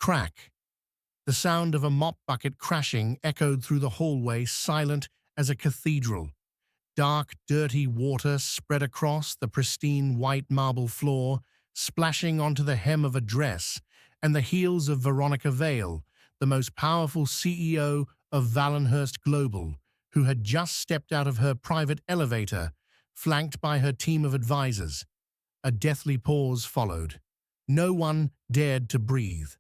Crack! The sound of a mop bucket crashing echoed through the hallway, silent as a cathedral. Dark, dirty water spread across the pristine white marble floor, splashing onto the hem of a dress and the heels of Veronica Vale, the most powerful CEO of Valenhurst Global, who had just stepped out of her private elevator, flanked by her team of advisors. A deathly pause followed. No one dared to breathe.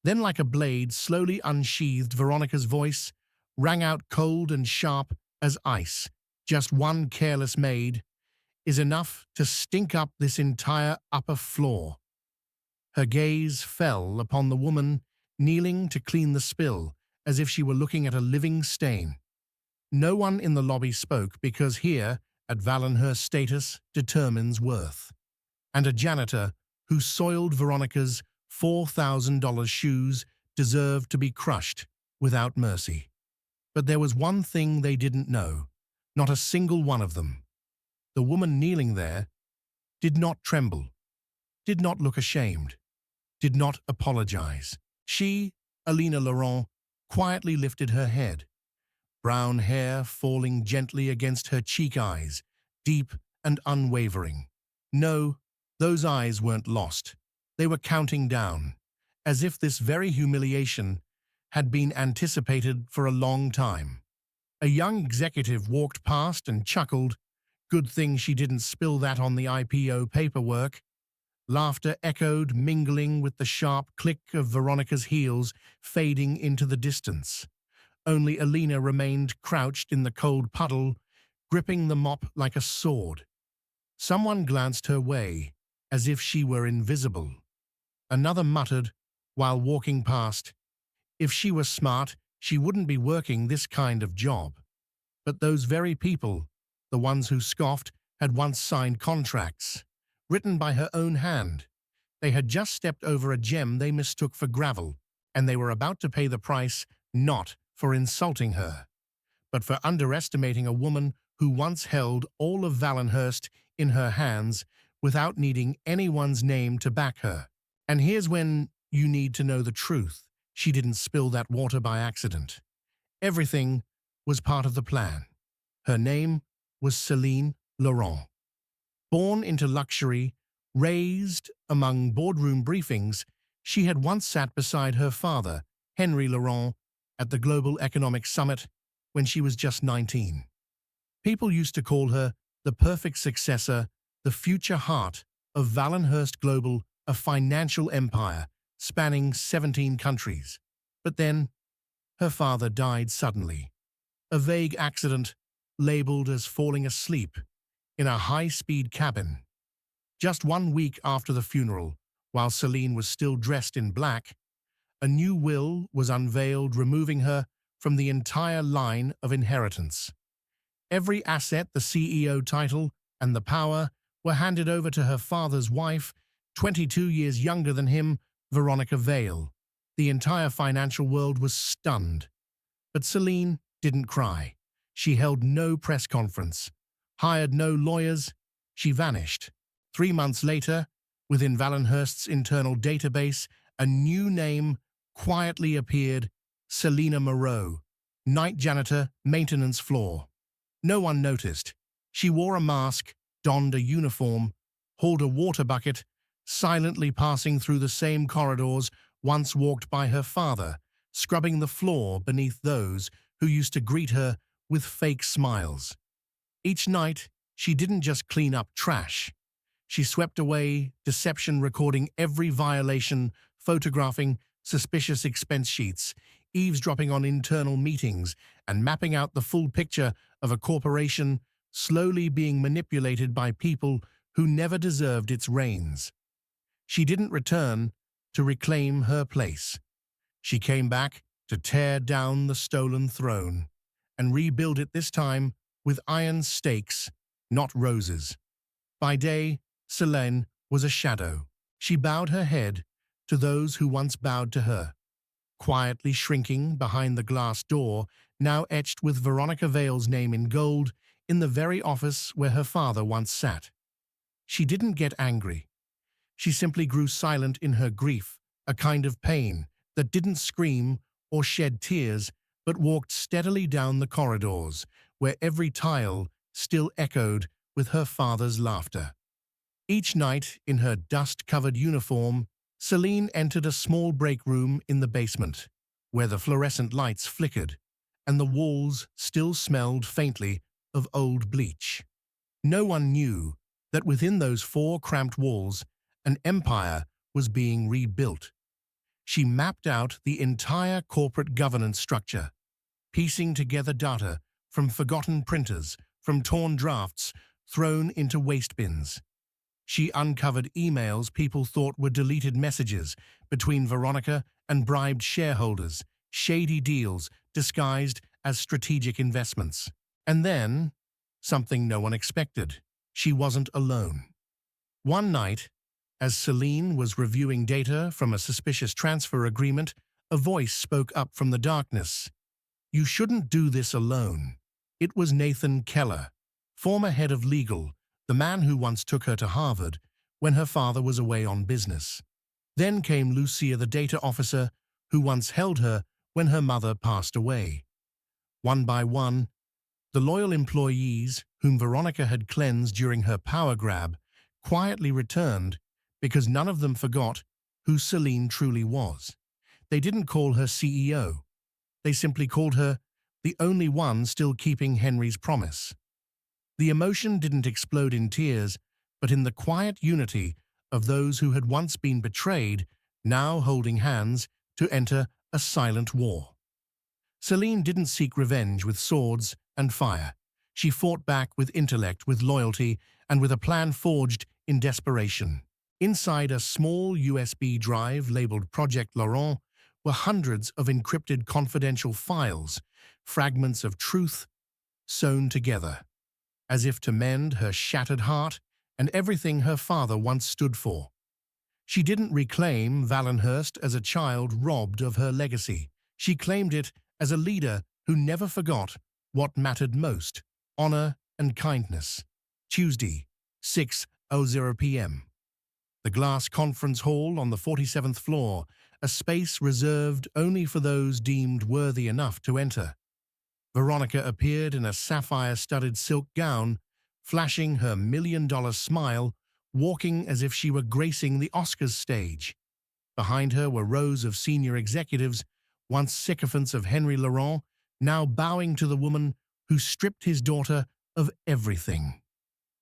Then, like a blade slowly unsheathed, Veronica's voice rang out cold and sharp as ice. Just one careless maid is enough to stink up this entire upper floor. Her gaze fell upon the woman kneeling to clean the spill, as if she were looking at a living stain. No one in the lobby spoke because here, at Valenhurst, status determines worth. And a janitor who soiled Veronica's $4,000 shoes deserved to be crushed without mercy. But there was one thing they didn't know, not a single one of them. The woman kneeling there did not tremble, did not look ashamed, did not apologize. She, Alina Laurent, quietly lifted her head, brown hair falling gently against her cheek eyes, deep and unwavering. No, those eyes weren't lost. They were counting down, as if this very humiliation had been anticipated for a long time. A young executive walked past and chuckled. Good thing she didn't spill that on the IPO paperwork. Laughter echoed, mingling with the sharp click of Veronica's heels fading into the distance. Only Alina remained crouched in the cold puddle, gripping the mop like a sword. Someone glanced her way, as if she were invisible. Another muttered, while walking past, if she were smart, she wouldn't be working this kind of job. But those very people, the ones who scoffed, had once signed contracts, written by her own hand. They had just stepped over a gem they mistook for gravel, and they were about to pay the price not for insulting her, but for underestimating a woman who once held all of Valenhurst in her hands without needing anyone's name to back her. And here's when you need to know the truth. She didn't spill that water by accident. Everything was part of the plan. Her name was Céline Laurent. Born into luxury, raised among boardroom briefings, she had once sat beside her father, Henry Laurent, at the Global Economic Summit when she was just 19. People used to call her the perfect successor, the future heart of Valenhurst Global, a financial empire spanning 17 countries. But then, her father died suddenly. A vague accident labeled as falling asleep in a high-speed cabin. Just 1 week after the funeral, while Céline was still dressed in black, a new will was unveiled, removing her from the entire line of inheritance. Every asset, the CEO title, and the power were handed over to her father's wife, 22 years younger than him, Veronica Vale. The entire financial world was stunned. But Céline didn't cry. She held no press conference, hired no lawyers. She vanished. 3 months later, within Valenhurst's internal database, a new name quietly appeared: Selina Moreau, night janitor, maintenance floor. No one noticed. She wore a mask, donned a uniform, hauled a water bucket, silently passing through the same corridors once walked by her father, scrubbing the floor beneath those who used to greet her with fake smiles. Each night, she didn't just clean up trash. She swept away deception, recording every violation, photographing suspicious expense sheets, eavesdropping on internal meetings, and mapping out the full picture of a corporation slowly being manipulated by people who never deserved its reins. She didn't return to reclaim her place. She came back to tear down the stolen throne and rebuild it, this time with iron stakes, not roses. By day, Céline was a shadow. She bowed her head to those who once bowed to her, quietly shrinking behind the glass door, now etched with Veronica Vale's name in gold, in the very office where her father once sat. She didn't get angry. She simply grew silent in her grief, a kind of pain that didn't scream or shed tears, but walked steadily down the corridors, where every tile still echoed with her father's laughter. Each night, in her dust-covered uniform, Celine entered a small break room in the basement, where the fluorescent lights flickered, and the walls still smelled faintly of old bleach. No one knew that within those four cramped walls, an empire was being rebuilt. She mapped out the entire corporate governance structure, piecing together data from forgotten printers, from torn drafts thrown into waste bins. She uncovered emails people thought were deleted messages between Veronica and bribed shareholders, shady deals disguised as strategic investments. And then, something no one expected. She wasn't alone. One night, as Celine was reviewing data from a suspicious transfer agreement, a voice spoke up from the darkness. "You shouldn't do this alone." It was Nathan Keller, former head of legal, the man who once took her to Harvard when her father was away on business. Then came Lucia, the data officer, who once held her when her mother passed away. One by one, the loyal employees whom Veronica had cleansed during her power grab quietly returned because none of them forgot who Celine truly was. They didn't call her CEO. They simply called her the only one still keeping Henry's promise. The emotion didn't explode in tears, but in the quiet unity of those who had once been betrayed, now holding hands to enter a silent war. Celine didn't seek revenge with swords and fire. She fought back with intellect, with loyalty, and with a plan forged in desperation. Inside a small USB drive labeled Project Laurent were hundreds of encrypted confidential files, fragments of truth sewn together, as if to mend her shattered heart and everything her father once stood for. She didn't reclaim Valenhurst as a child robbed of her legacy. She claimed it as a leader who never forgot what mattered most: honor and kindness. Tuesday, 6:00 p.m. The glass conference hall on the 47th floor, a space reserved only for those deemed worthy enough to enter. Veronica appeared in a sapphire-studded silk gown, flashing her million-dollar smile, walking as if she were gracing the Oscars stage. Behind her were rows of senior executives, once sycophants of Henry Laurent, now bowing to the woman who stripped his daughter of everything.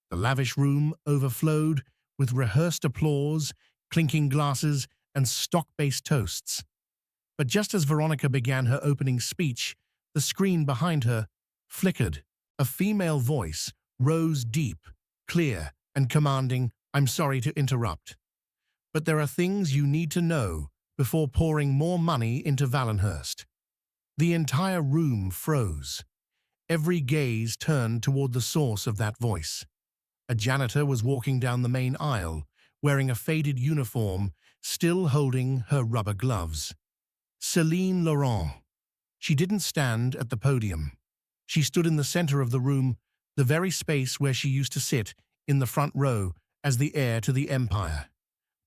The lavish room overflowed with rehearsed applause, clinking glasses, and stock-based toasts. But just as Veronica began her opening speech, the screen behind her flickered. A female voice rose deep, clear, and commanding. "I'm sorry to interrupt, but there are things you need to know before pouring more money into Valenhurst." The entire room froze. Every gaze turned toward the source of that voice. A janitor was walking down the main aisle, wearing a faded uniform, still holding her rubber gloves. Celine Laurent. She didn't stand at the podium. She stood in the center of the room, the very space where she used to sit in the front row as the heir to the empire.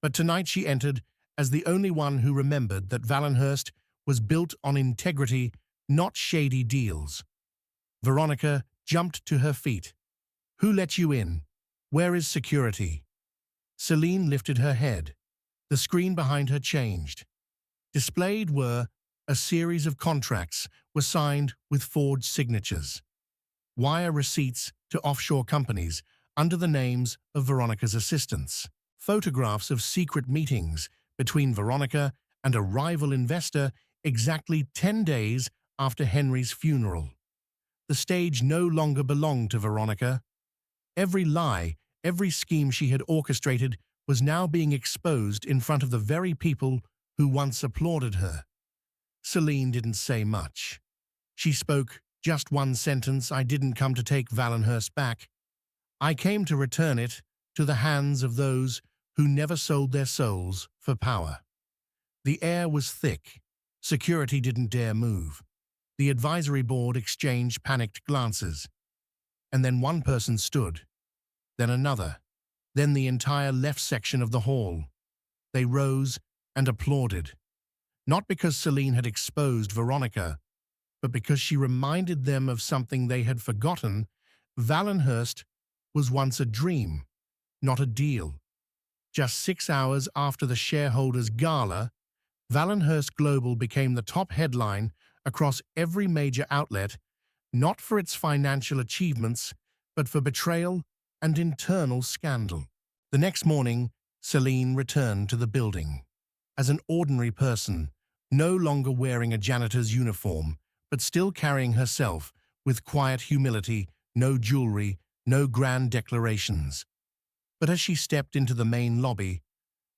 But tonight she entered as the only one who remembered that Valenhurst was built on integrity, not shady deals. Veronica jumped to her feet. "Who let you in? Where is security?" Celine lifted her head. The screen behind her changed. Displayed were a series of contracts were signed with forged signatures. Wire receipts to offshore companies under the names of Veronica's assistants. Photographs of secret meetings between Veronica and a rival investor exactly 10 days after Henry's funeral. The stage no longer belonged to Veronica. Every lie, every scheme she had orchestrated was now being exposed in front of the very people who once applauded her. Celine didn't say much. She spoke just one sentence. "I didn't come to take Valenhurst back. I came to return it to the hands of those who never sold their souls for power." The air was thick. Security didn't dare move. The advisory board exchanged panicked glances. And then one person stood, then another, then the entire left section of the hall. They rose and applauded. not because Celine had exposed Veronica, but because she reminded them of something they had forgotten. Valenhurst was once a dream, not a deal. Just 6 hours after the shareholders' gala, Valenhurst Global became the top headline across every major outlet, not for its financial achievements, but for betrayal and internal scandal. The next morning, Celine returned to the building. As an ordinary person, no longer wearing a janitor's uniform, but still carrying herself with quiet humility, no jewelry, no grand declarations. But as she stepped into the main lobby,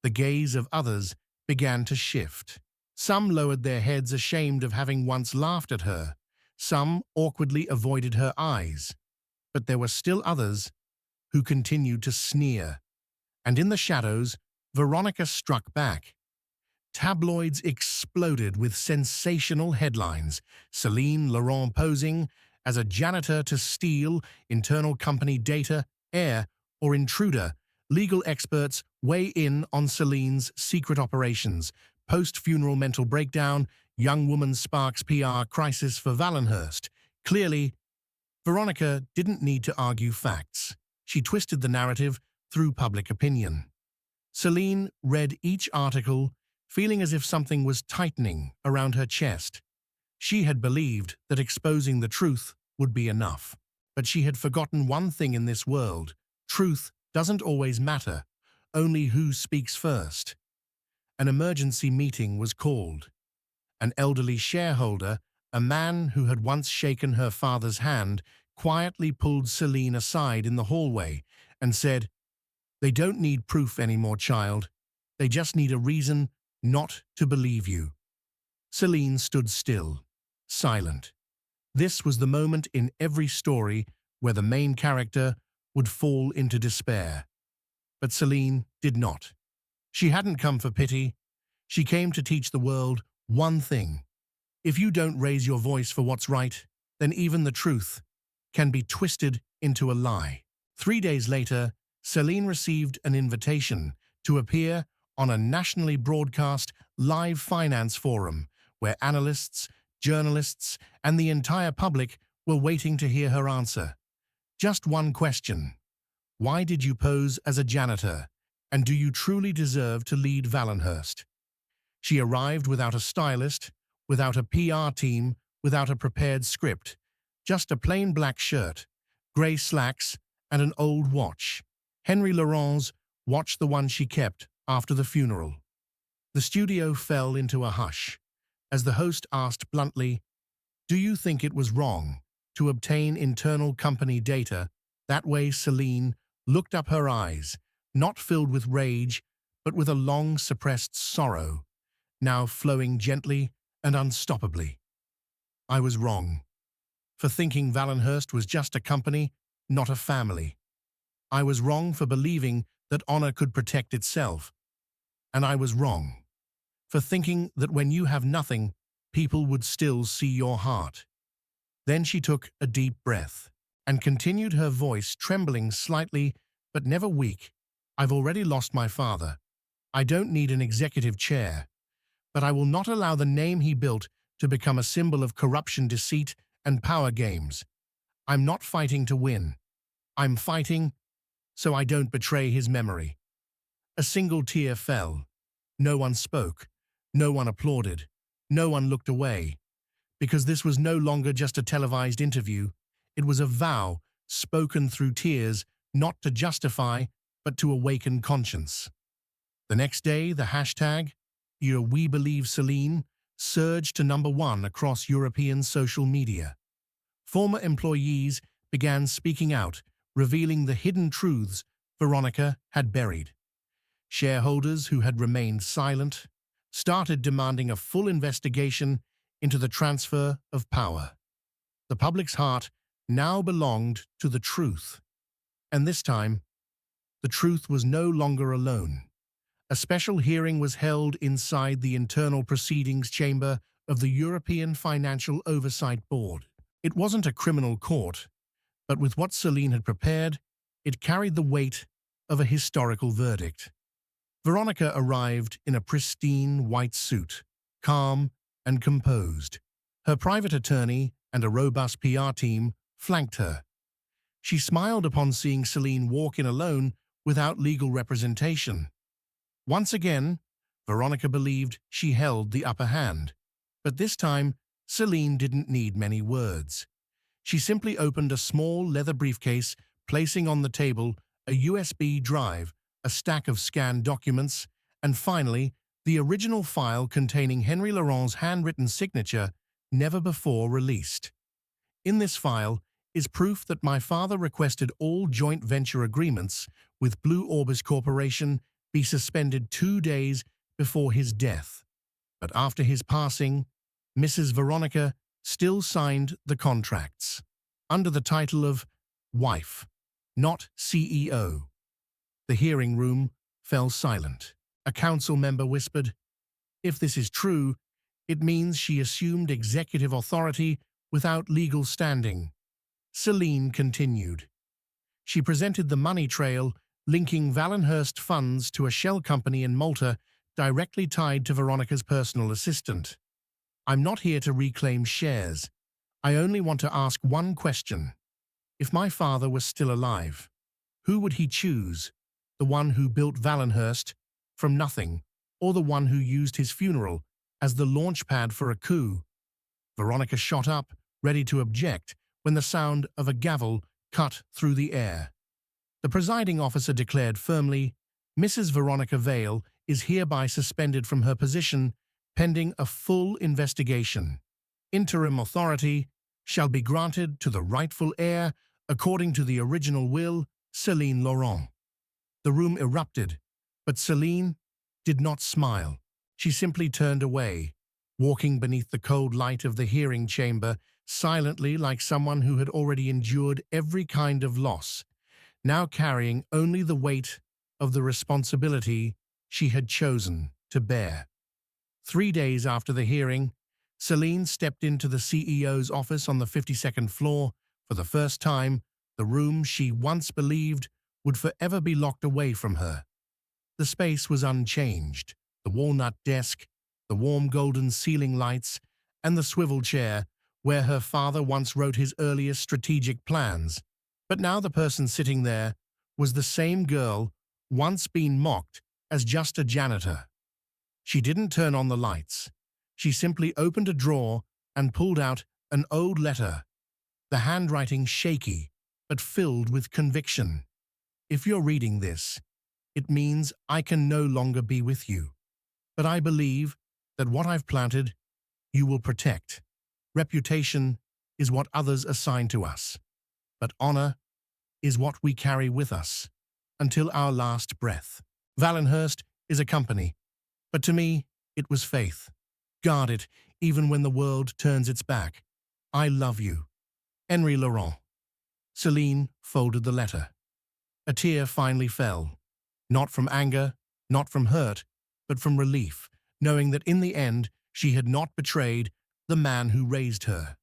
the gaze of others began to shift. Some lowered their heads, ashamed of having once laughed at her. Some awkwardly avoided her eyes. But there were still others who continued to sneer. And in the shadows, Veronica struck back. Tabloids exploded with sensational headlines. Celine Laurent posing as a janitor to steal internal company data, heir, or intruder. Legal experts weigh in on Celine's secret operations. Post-funeral mental breakdown, young woman sparks PR crisis for Valenhurst. Clearly, Veronica didn't need to argue facts. She twisted the narrative through public opinion. Celine read each article, feeling as if something was tightening around her chest. She had believed that exposing the truth would be enough. But she had forgotten one thing in this world. Truth doesn't always matter, only who speaks first. An emergency meeting was called. An elderly shareholder, a man who had once shaken her father's hand, quietly pulled Celine aside in the hallway and said, "They don't need proof anymore, child. They just need a reason not to believe you." Celine stood still, silent. This was the moment in every story where the main character would fall into despair. But Celine did not. She hadn't come for pity. She came to teach the world one thing. If you don't raise your voice for what's right, then even the truth can be twisted into a lie. 3 days later, Celine received an invitation to appear on a nationally broadcast live finance forum where analysts, journalists, and the entire public were waiting to hear her answer. Just one question. Why did you pose as a janitor? And do you truly deserve to lead Valenhurst? She arrived without a stylist, without a PR team, without a prepared script. Just a plain black shirt, grey slacks, and an old watch. Henry Laurent's watch, the one she kept after the funeral. The studio fell into a hush as the host asked bluntly, "Do you think it was wrong to obtain internal company data?" That way Celine looked up, her eyes, not filled with rage, but with a long-suppressed sorrow, now flowing gently and unstoppably. "I was wrong for thinking Valenhurst was just a company, not a family. I was wrong for believing that honor could protect itself. And I was wrong for thinking that when you have nothing, people would still see your heart." Then she took a deep breath and continued, her voice trembling slightly but never weak. "I've already lost my father. I don't need an executive chair, but I will not allow the name he built to become a symbol of corruption, deceit, and power games. I'm not fighting to win. I'm fighting so I don't betray his memory." A single tear fell. No one spoke. No one applauded. No one looked away. Because this was no longer just a televised interview. It was a vow spoken through tears, not to justify, but to awaken conscience. The next day, the hashtag, We Believe Celine, surged to #1 across European social media. Former employees began speaking out, revealing the hidden truths Veronica had buried. Shareholders who had remained silent started demanding a full investigation into the transfer of power. The public's heart now belonged to the truth. And this time, the truth was no longer alone. A special hearing was held inside the internal proceedings chamber of the European Financial Oversight Board. It wasn't a criminal court, but with what Celine had prepared, it carried the weight of a historical verdict. Veronica arrived in a pristine white suit, calm and composed. Her private attorney and a robust PR team flanked her. She smiled upon seeing Celine walk in alone without legal representation. Once again, Veronica believed she held the upper hand. But this time, Celine didn't need many words. She simply opened a small leather briefcase, placing on the table a USB drive, a stack of scanned documents, and finally, the original file containing Henry Laurent's handwritten signature, never before released. In this file is proof that my father requested all joint venture agreements with Blue Orbis Corporation be suspended 2 days before his death. But after his passing, Mrs. Veronica still signed the contracts, under the title of wife, not CEO. The hearing room fell silent. A council member whispered, "If this is true, it means she assumed executive authority without legal standing." Celine continued. She presented the money trail linking Valenhurst funds to a shell company in Malta directly tied to Veronica's personal assistant. "I'm not here to reclaim shares. I only want to ask one question. If my father was still alive, who would he choose? The one who built Valenhurst from nothing, or the one who used his funeral as the launchpad for a coup?" Veronica shot up, ready to object, when the sound of a gavel cut through the air. The presiding officer declared firmly, "Mrs. Veronica Vale is hereby suspended from her position pending a full investigation. Interim authority shall be granted to the rightful heir according to the original will, Celine Laurent." The room erupted, but Celine did not smile. She simply turned away, walking beneath the cold light of the hearing chamber, silently like someone who had already endured every kind of loss, now carrying only the weight of the responsibility she had chosen to bear. 3 days after the hearing, Celine stepped into the CEO's office on the 52nd floor. For the first time, the room she once believed would forever be locked away from her. The space was unchanged. The walnut desk, the warm golden ceiling lights, and the swivel chair where her father once wrote his earliest strategic plans. But now the person sitting there was the same girl once been mocked as just a janitor. She didn't turn on the lights. She simply opened a drawer and pulled out an old letter, the handwriting shaky but filled with conviction. "If you're reading this, it means I can no longer be with you. But I believe that what I've planted, you will protect. Reputation is what others assign to us, but honor is what we carry with us until our last breath. Valenhurst is a company, but to me, it was faith. Guard it even when the world turns its back. I love you. Henry Laurent." Celine folded the letter. A tear finally fell, not from anger, not from hurt, but from relief, knowing that in the end she had not betrayed the man who raised her.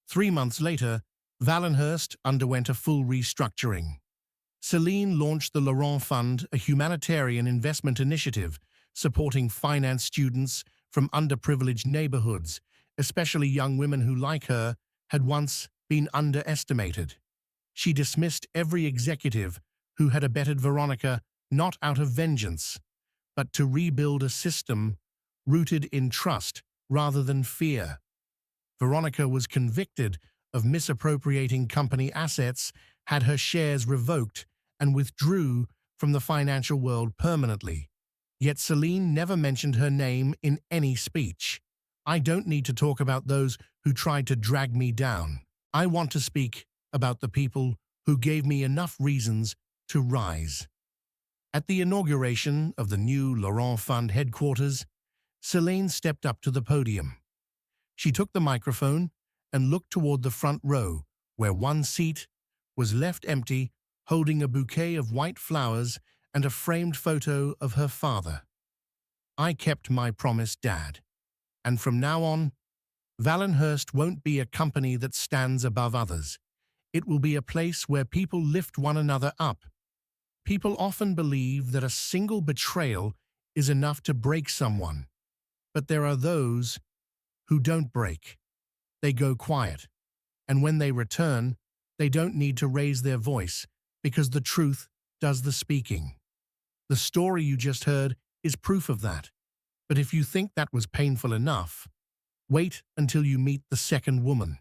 3 months later, Valenhurst underwent a full restructuring. Celine launched the Laurent Fund, a humanitarian investment initiative supporting finance students from underprivileged neighborhoods, especially young women who, like her, had once been underestimated. She dismissed every executive who had abetted Veronica not out of vengeance, but to rebuild a system rooted in trust rather than fear. Veronica was convicted of misappropriating company assets, had her shares revoked, and withdrew from the financial world permanently. Yet Celine never mentioned her name in any speech. "I don't need to talk about those who tried to drag me down. I want to speak about the people who gave me enough reasons to rise." At the inauguration of the new Laurent Fund headquarters, Celine stepped up to the podium. She took the microphone and looked toward the front row, where one seat was left empty, holding a bouquet of white flowers and a framed photo of her father. "I kept my promise, Dad. And from now on, Valenhurst won't be a company that stands above others. It will be a place where people lift one another up. People often believe that a single betrayal is enough to break someone. But there are those who don't break. They go quiet. And when they return, they don't need to raise their voice because the truth does the speaking. The story you just heard is proof of that. But if you think that was painful enough, wait until you meet the second woman.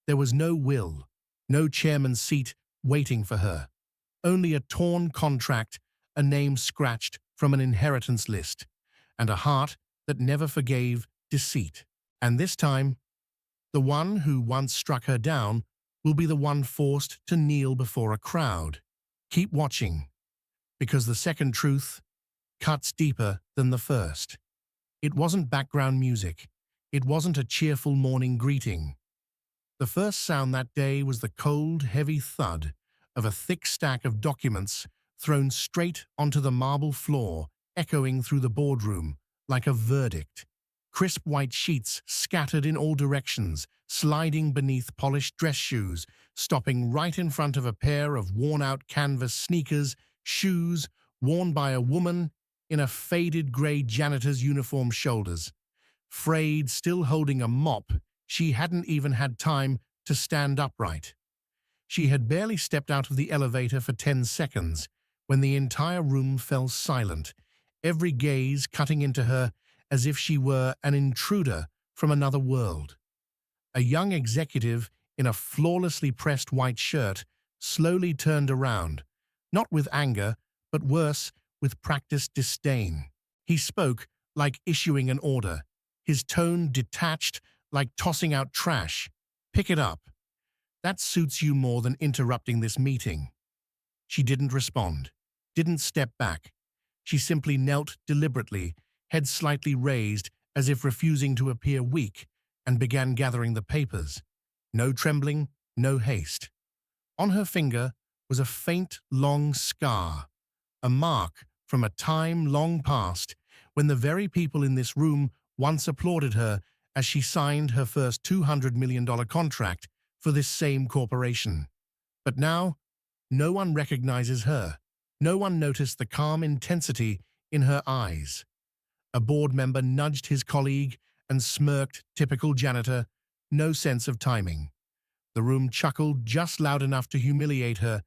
There was no will, no chairman's seat waiting for her. Only a torn contract, a name scratched from an inheritance list, and a heart that never forgave deceit. And this time, the one who once struck her down will be the one forced to kneel before a crowd. Keep watching, because the second truth cuts deeper than the first. It wasn't background music. It wasn't a cheerful morning greeting. The first sound that day was the cold, heavy thud of a thick stack of documents thrown straight onto the marble floor, echoing through the boardroom like a verdict. Crisp white sheets scattered in all directions, sliding beneath polished dress shoes, stopping right in front of a pair of worn-out canvas sneakers, shoes worn by a woman in a faded grey janitor's uniform shoulders. Frayed, still holding a mop, she hadn't even had time to stand upright. She had barely stepped out of the elevator for 10 seconds when the entire room fell silent, every gaze cutting into her as if she were an intruder from another world. A young executive in a flawlessly pressed white shirt slowly turned around, not with anger, but worse, with practiced disdain. He spoke like issuing an order, his tone detached like tossing out trash. "Pick it up. That suits you more than interrupting this meeting." She didn't respond, didn't step back. She simply knelt deliberately, head slightly raised as if refusing to appear weak, and began gathering the papers. No trembling, no haste. On her finger was a faint, long scar, a mark from a time long past when the very people in this room once applauded her as she signed her first $200 million contract for this same corporation. But now, no one recognizes her. No one noticed the calm intensity in her eyes. A board member nudged his colleague and smirked, typical janitor, no sense of timing. The room chuckled just loud enough to humiliate her,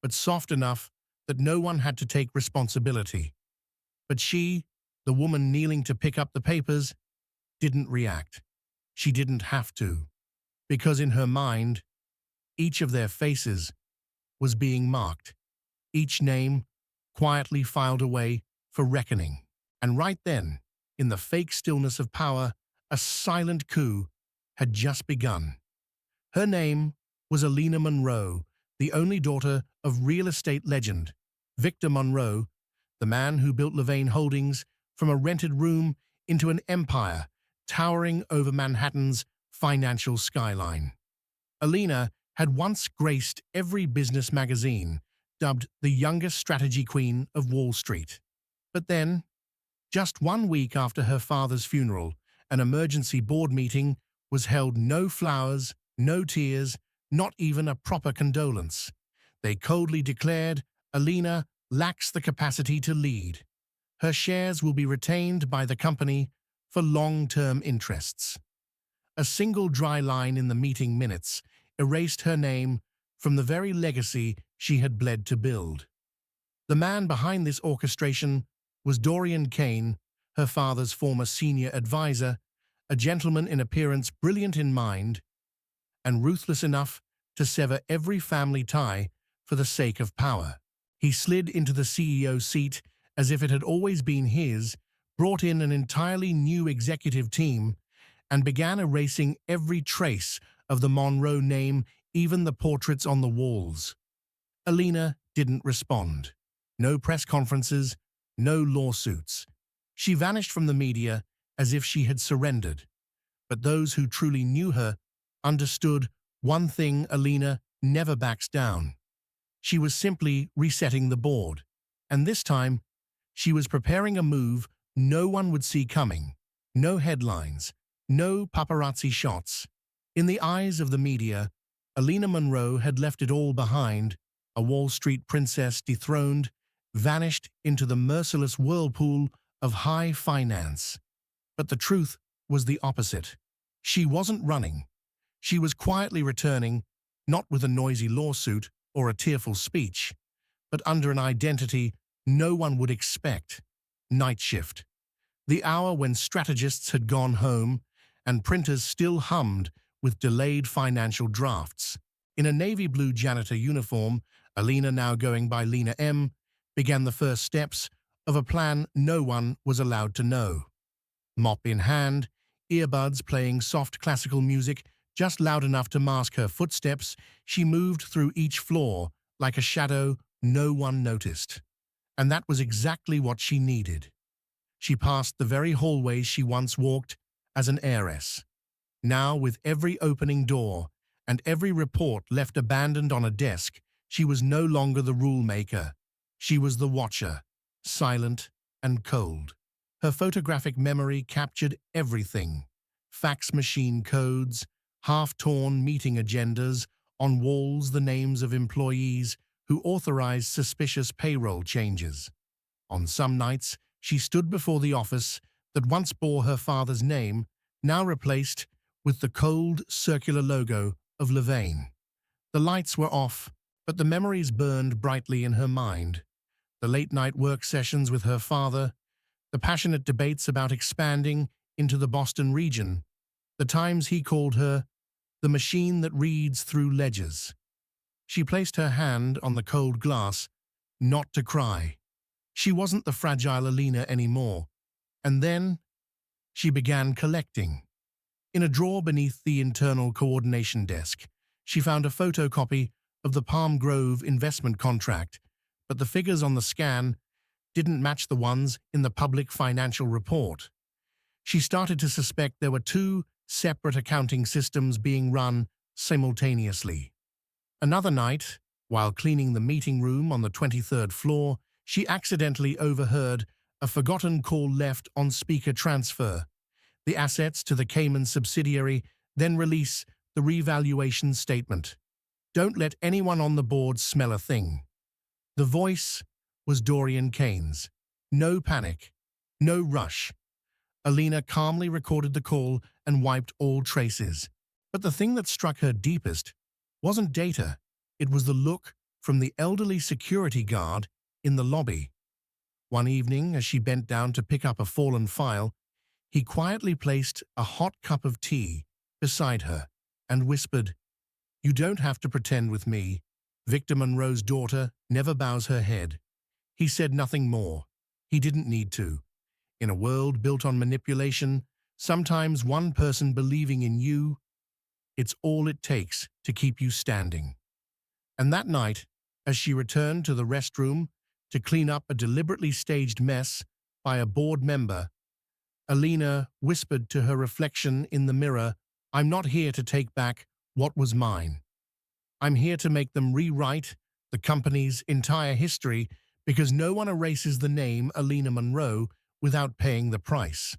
but soft enough that no one had to take responsibility. But she, the woman kneeling to pick up the papers, didn't react. She didn't have to, because in her mind, each of their faces was being marked, each name quietly filed away for reckoning. And right then, in the fake stillness of power, a silent coup had just begun. Her name was Alina Monroe, the only daughter of real estate legend Victor Monroe, the man who built Levain Holdings from a rented room into an empire towering over Manhattan's financial skyline. Alina had once graced every business magazine, dubbed the youngest strategy queen of Wall Street. But then, just 1 week after her father's funeral, an emergency board meeting was held. No flowers, no tears, not even a proper condolence. They coldly declared Alina lacks the capacity to lead. Her shares will be retained by the company for long-term interests. A single dry line in the meeting minutes erased her name from the very legacy she had bled to build. The man behind this orchestration was Dorian Kane, her father's former senior advisor, a gentleman in appearance, brilliant in mind, and ruthless enough to sever every family tie for the sake of power. He slid into the CEO seat as if it had always been his, brought in an entirely new executive team, and began erasing every trace of the Monroe name, even the portraits on the walls. Alina didn't respond. No press conferences, no lawsuits. She vanished from the media as if she had surrendered. But those who truly knew her understood one thing: Alina never backs down. She was simply resetting the board. And this time, she was preparing a move no one would see coming. No headlines, no paparazzi shots. In the eyes of the media, Alina Monroe had left it all behind, a Wall Street princess dethroned, vanished into the merciless whirlpool of high finance. But the truth was the opposite. She wasn't running. She was quietly returning, not with a noisy lawsuit or a tearful speech, but under an identity no one would expect: night shift. The hour when strategists had gone home and printers still hummed with delayed financial drafts. In a navy blue janitor uniform, Alina, now going by Lena M., began the first steps of a plan no one was allowed to know. Mop in hand, earbuds playing soft classical music just loud enough to mask her footsteps, she moved through each floor like a shadow no one noticed. And that was exactly what she needed. She passed the very hallways she once walked as an heiress. Now, with every opening door and every report left abandoned on a desk, she was no longer the rule maker. She was the watcher, silent and cold. Her photographic memory captured everything: fax machine codes, half-torn meeting agendas, on walls the names of employees who authorized suspicious payroll changes. On some nights, she stood before the office that once bore her father's name, now replaced with the cold, circular logo of Levain. The lights were off, but the memories burned brightly in her mind. The late-night work sessions with her father, the passionate debates about expanding into the Boston region, the times he called her the machine that reads through ledgers. She placed her hand on the cold glass, not to cry. She wasn't the fragile Alina anymore. And then she began collecting. In a drawer beneath the internal coordination desk, she found a photocopy of the Palm Grove investment contract, but the figures on the scan didn't match the ones in the public financial report. She started to suspect there were two separate accounting systems being run simultaneously. Another night, while cleaning the meeting room on the 23rd floor, she accidentally overheard a forgotten call left on speaker transfer. The assets to the Cayman subsidiary then release the revaluation statement. Don't let anyone on the board smell a thing. The voice was Dorian Kane's. No panic, no rush. Alina calmly recorded the call and wiped all traces. But the thing that struck her deepest wasn't data. It was the look from the elderly security guard in the lobby. One evening, as she bent down to pick up a fallen file, he quietly placed a hot cup of tea beside her and whispered, "You don't have to pretend with me. Victor Monroe's daughter never bows her head." He said nothing more. He didn't need to. In a world built on manipulation, sometimes one person believing in you, it's all it takes to keep you standing. And that night, as she returned to the restroom to clean up a deliberately staged mess by a board member, Alina whispered to her reflection in the mirror, "I'm not here to take back what was mine. I'm here to make them rewrite the company's entire history, because no one erases the name Alina Monroe without paying the price."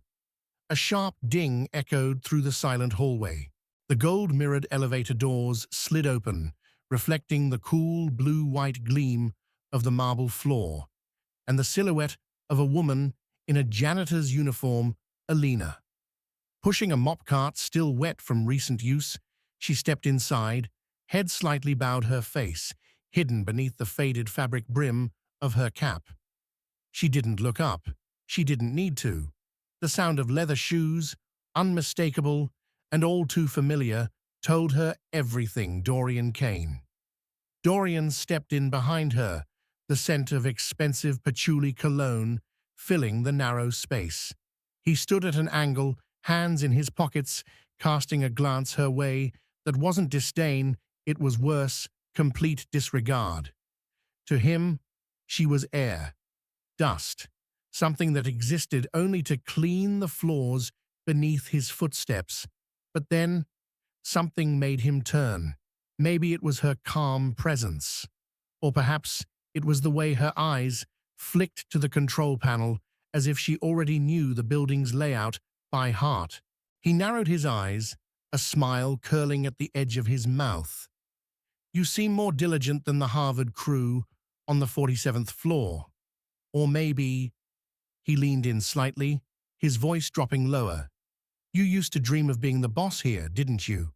A sharp ding echoed through the silent hallway. The gold-mirrored elevator doors slid open, reflecting the cool blue-white gleam of the marble floor, and the silhouette of a woman in a janitor's uniform, Alina. Pushing a mop cart still wet from recent use, she stepped inside, head slightly bowed, her face hidden beneath the faded fabric brim of her cap. She didn't look up. She didn't need to. The sound of leather shoes, unmistakable and all too familiar, told her everything. Dorian Kane. Dorian stepped in behind her, the scent of expensive patchouli cologne filling the narrow space. He stood at an angle, hands in his pockets, casting a glance her way that wasn't disdain, it was worse, complete disregard. To him, she was air, dust, something that existed only to clean the floors beneath his footsteps. But then, something made him turn. Maybe it was her calm presence, or perhaps it was the way her eyes flicked to the control panel as if she already knew the building's layout by heart. He narrowed his eyes, a smile curling at the edge of his mouth. "You seem more diligent than the Harvard crew on the 47th floor. Or maybe—" He leaned in slightly, his voice dropping lower. "You used to dream of being the boss here, didn't you?"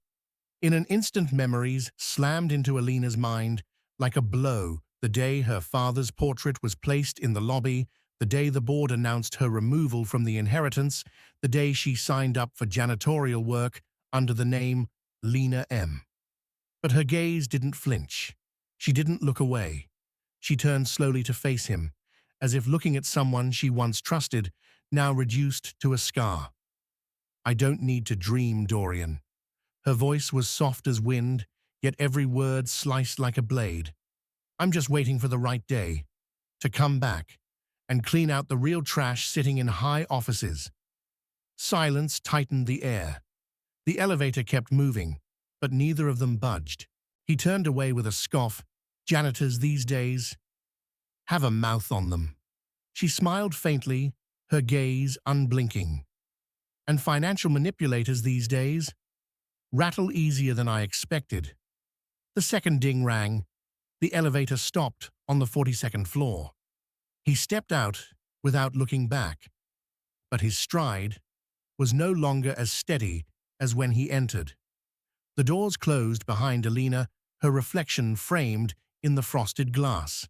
In an instant, memories slammed into Alina's mind like a blow. The day her father's portrait was placed in the lobby, the day the board announced her removal from the inheritance, the day she signed up for janitorial work under the name Lena M. But her gaze didn't flinch. She didn't look away. She turned slowly to face him, as if looking at someone she once trusted, now reduced to a scar. "I don't need to dream, Dorian." Her voice was soft as wind, yet every word sliced like a blade. "I'm just waiting for the right day to come back and clean out the real trash sitting in high offices." Silence tightened the air. The elevator kept moving, but neither of them budged. He turned away with a scoff. "Janitors these days have a mouth on them." She smiled faintly, her gaze unblinking. "And financial manipulators these days rattle easier than I expected." The second ding rang. The elevator stopped on the 42nd floor. He stepped out without looking back, but his stride was no longer as steady as when he entered. The doors closed behind Alina, her reflection framed in the frosted glass.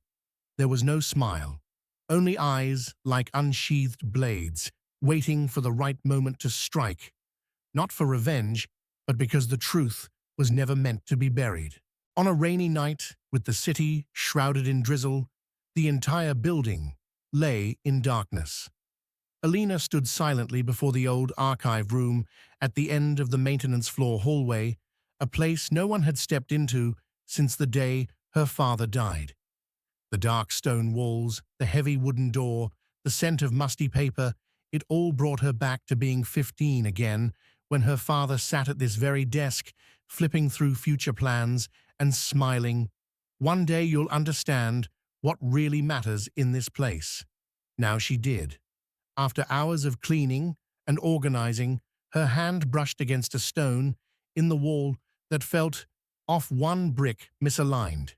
There was no smile, only eyes like unsheathed blades, waiting for the right moment to strike, not for revenge, but because the truth was never meant to be buried. On a rainy night, with the city shrouded in drizzle, the entire building lay in darkness. Alina stood silently before the old archive room at the end of the maintenance floor hallway, a place no one had stepped into since the day her father died. The dark stone walls, the heavy wooden door, the scent of musty paper, it all brought her back to being 15 again, when her father sat at this very desk, flipping through future plans and smiling. "One day you'll understand what really matters in this place." Now she did. After hours of cleaning and organizing, her hand brushed against a stone in the wall that felt off, one brick misaligned.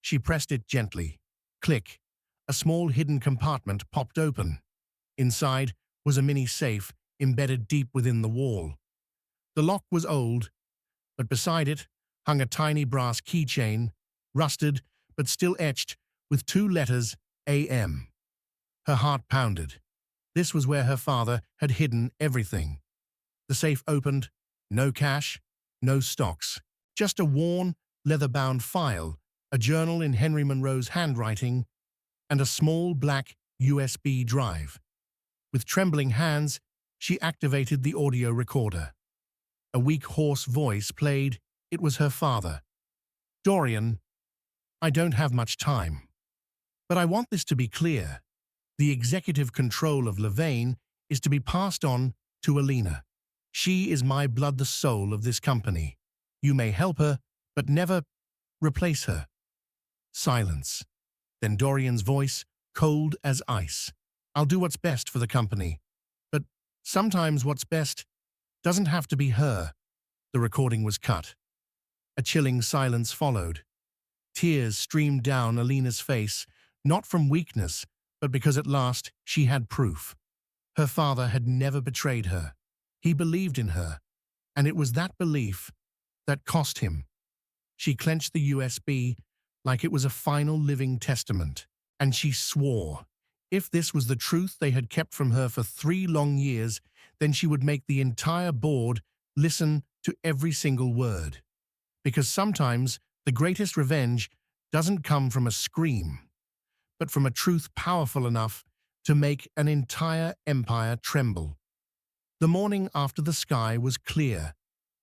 She pressed it gently. Click. A small hidden compartment popped open. Inside was a mini safe embedded deep within the wall. The lock was old, but beside it hung a tiny brass keychain, rusted but still etched with 2 letters, AM. Her heart pounded. This was where her father had hidden everything. The safe opened. No cash, no stocks, just a worn, leather-bound file, a journal in Henry Monroe's handwriting, and a small black USB drive. With trembling hands, she activated the audio recorder. A weak, hoarse voice played. It was her father. "Dorian, I don't have much time, but I want this to be clear. The executive control of Levain is to be passed on to Alina. She is my blood, the soul of this company. You may help her, but never replace her." Silence. Then Dorian's voice, cold as ice. "I'll do what's best for the company, but sometimes what's best doesn't have to be her." The recording was cut. A chilling silence followed. Tears streamed down Alina's face, not from weakness, but because at last she had proof. Her father had never betrayed her. He believed in her, and it was that belief that cost him. She clenched the USB like it was a final living testament, and she swore, if this was the truth they had kept from her for 3 long years, then she would make the entire board listen to every single word. Because sometimes the greatest revenge doesn't come from a scream, but from a truth powerful enough to make an entire empire tremble. The morning after the sky was clear,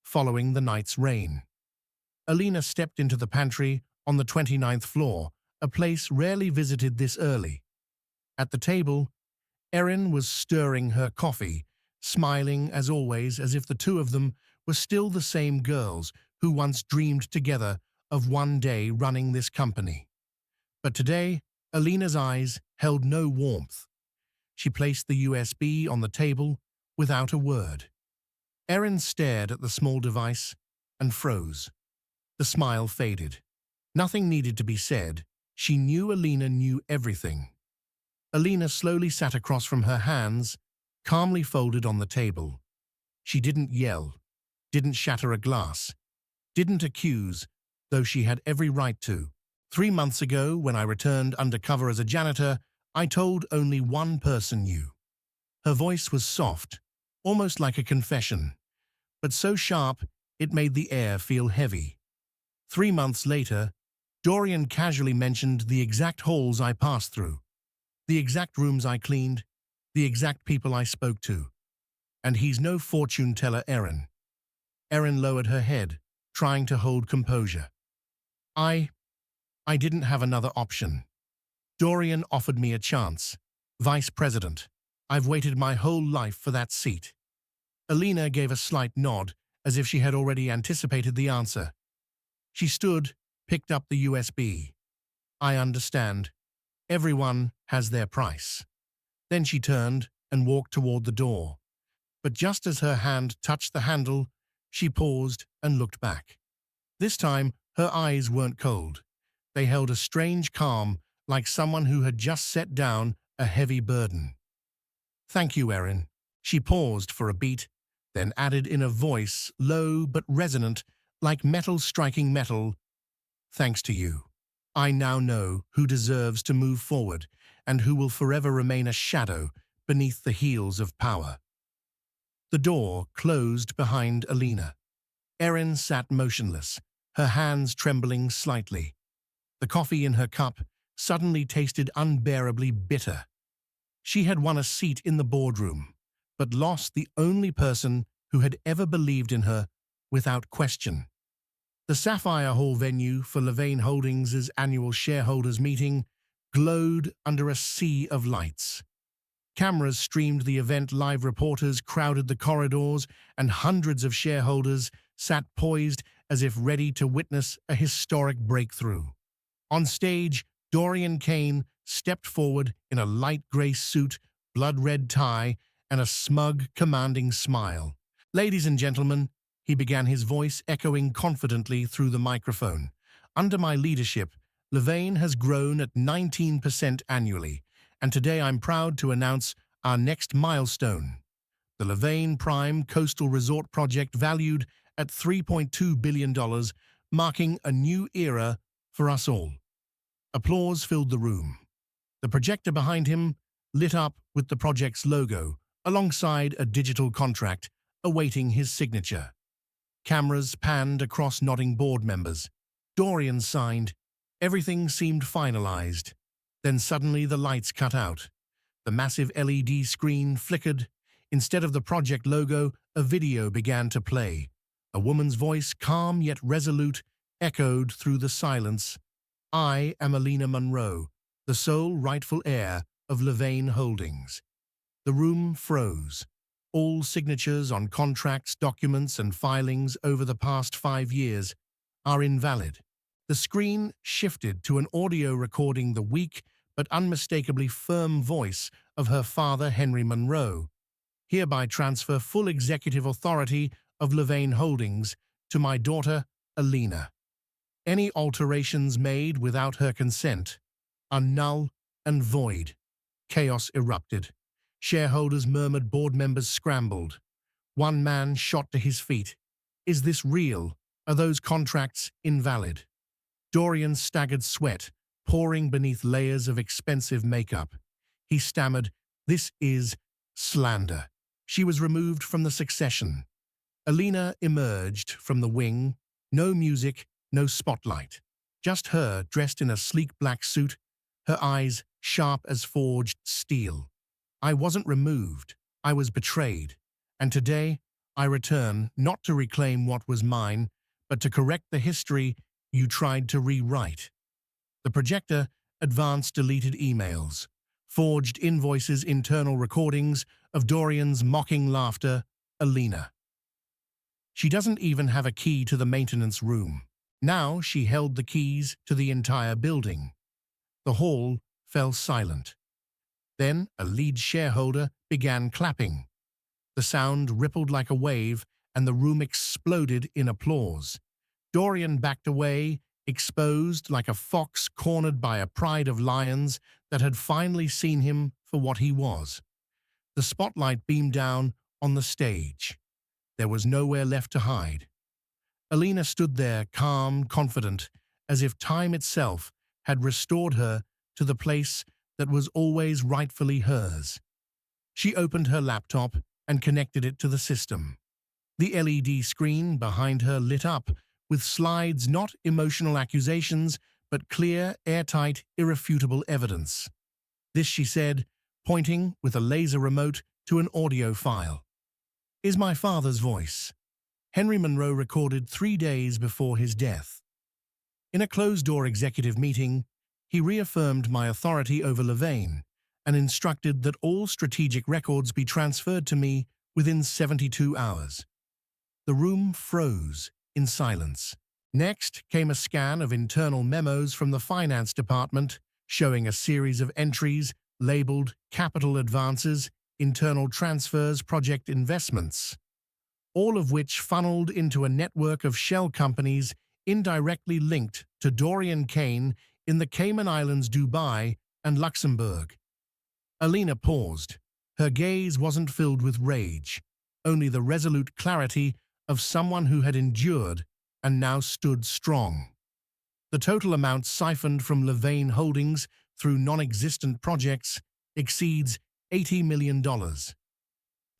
following the night's rain. Alina stepped into the pantry on the 29th floor, a place rarely visited this early. At the table, Erin was stirring her coffee, smiling as always, as if the two of them were still the same girls who once dreamed together of one day running this company. But today, Alina's eyes held no warmth. She placed the USB on the table without a word. Erin stared at the small device and froze. The smile faded. Nothing needed to be said. She knew Alina knew everything. Alina slowly sat across from her hands, calmly folded on the table. She didn't yell, didn't shatter a glass, didn't accuse, though she had every right to. 3 months ago, when I returned undercover as a janitor, I told only one person you. Her voice was soft, almost like a confession, but so sharp it made the air feel heavy. 3 months later, Dorian casually mentioned the exact halls I passed through, the exact rooms I cleaned, the exact people I spoke to. And he's no fortune teller, Erin. Erin lowered her head, trying to hold composure. I didn't have another option. Dorian offered me a chance. Vice President. I've waited my whole life for that seat. Alina gave a slight nod, as if she had already anticipated the answer. She stood, picked up the USB. I understand. Everyone has their price. Then she turned and walked toward the door. But just as her hand touched the handle, she paused and looked back. This time, her eyes weren't cold. They held a strange calm, like someone who had just set down a heavy burden. Thank you, Erin. She paused for a beat, then added in a voice low but resonant, like metal striking metal, thanks to you. I now know who deserves to move forward and who will forever remain a shadow beneath the heels of power. The door closed behind Alina. Erin sat motionless, her hands trembling slightly. The coffee in her cup suddenly tasted unbearably bitter. She had won a seat in the boardroom, but lost the only person who had ever believed in her without question. The Sapphire Hall venue for Valenhurst Holdings' annual shareholders meeting glowed under a sea of lights. Cameras streamed the event, live reporters crowded the corridors, and hundreds of shareholders sat poised as if ready to witness a historic breakthrough. On stage, Dorian Kane stepped forward in a light grey suit, blood-red tie, and a smug, commanding smile. Ladies and gentlemen, he began, his voice echoing confidently through the microphone. Under my leadership, Valenhurst has grown at 19% annually, and today I'm proud to announce our next milestone. The Valenhurst Prime Coastal Resort project, valued at $3.2 billion, marking a new era for us all. Applause filled the room. The projector behind him lit up with the project's logo, alongside a digital contract awaiting his signature. Cameras panned across nodding board members. Dorian signed. Everything seemed finalized. Then suddenly the lights cut out. The massive LED screen flickered. Instead of the project logo, a video began to play. A woman's voice, calm yet resolute, echoed through the silence. I am Alina Munro, the sole rightful heir of Valenhurst Holdings. The room froze. All signatures on contracts, documents, and filings over the past 5 years are invalid. The screen shifted to an audio recording, the weak but unmistakably firm voice of her father, Henry Munro. Hereby transfer full executive authority of Valenhurst Holdings to my daughter, Alina. Any alterations made without her consent are null and void. Chaos erupted. Shareholders murmured, board members scrambled. One man shot to his feet. Is this real? Are those contracts invalid? Dorian staggered, sweat pouring beneath layers of expensive makeup. He stammered, this is slander. She was removed from the succession. Alina emerged from the wing. No music, no spotlight. Just her, dressed in a sleek black suit, her eyes sharp as forged steel. I wasn't removed. I was betrayed. And today, I return not to reclaim what was mine, but to correct the history you tried to rewrite. The projector advanced deleted emails, forged invoices, internal recordings of Dorian's mocking laughter. Alina. She doesn't even have a key to the maintenance room. Now she held the keys to the entire building. The hall fell silent. Then a lead shareholder began clapping. The sound rippled like a wave, and the room exploded in applause. Dorian backed away, exposed like a fox cornered by a pride of lions that had finally seen him for what he was. The spotlight beamed down on the stage. There was nowhere left to hide. Alina stood there, calm, confident, as if time itself had restored her to the place that was always rightfully hers. She opened her laptop and connected it to the system. The LED screen behind her lit up with slides, not emotional accusations, but clear, airtight, irrefutable evidence. This, she said, pointing with a laser remote to an audio file, is my father's voice. Henry Monroe recorded 3 days before his death. In a closed-door executive meeting, he reaffirmed my authority over Levane and instructed that all strategic records be transferred to me within 72 hours. The room froze in silence. Next came a scan of internal memos from the finance department showing a series of entries labeled capital advances, internal transfers, project investments, all of which funneled into a network of shell companies indirectly linked to Dorian Kane in the Cayman Islands, Dubai, and Luxembourg. Alina paused. Her gaze wasn't filled with rage, only the resolute clarity of someone who had endured and now stood strong. The total amount siphoned from Levane Holdings through non-existent projects exceeds $80 million.